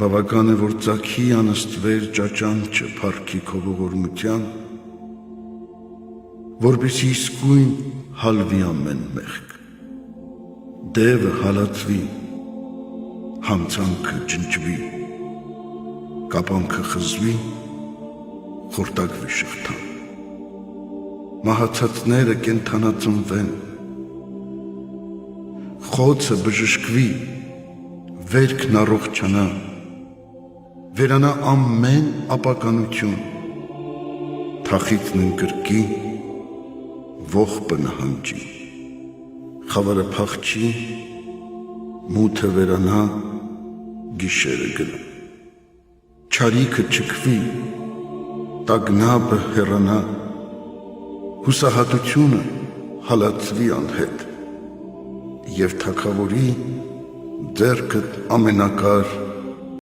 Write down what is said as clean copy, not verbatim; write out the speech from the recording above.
բավական է, որ ծագի անըստվեր ճաճանչը փառքի քո ողորմության, որպեսզի իսկույն հալվի ամեն մեղք, դևը հալածվի, հանցանքը ջնջվի, կապանքը խզվի, խորտակվի շղթան, մահացածները կենդանածնվեն, խոցը բժշկվի, վերքն առողջանա, վերանա ամեն ապականություն, թախիծն ընկրկի, ողբը նահանջի, խավարը փախչի, մութը վերանա, գիշերը գնա, չարիքը չքվի, տագնապը հեռանա, հուսահատությունը հալածվի անհետ, և թագավորի ձեռքդ ամենակար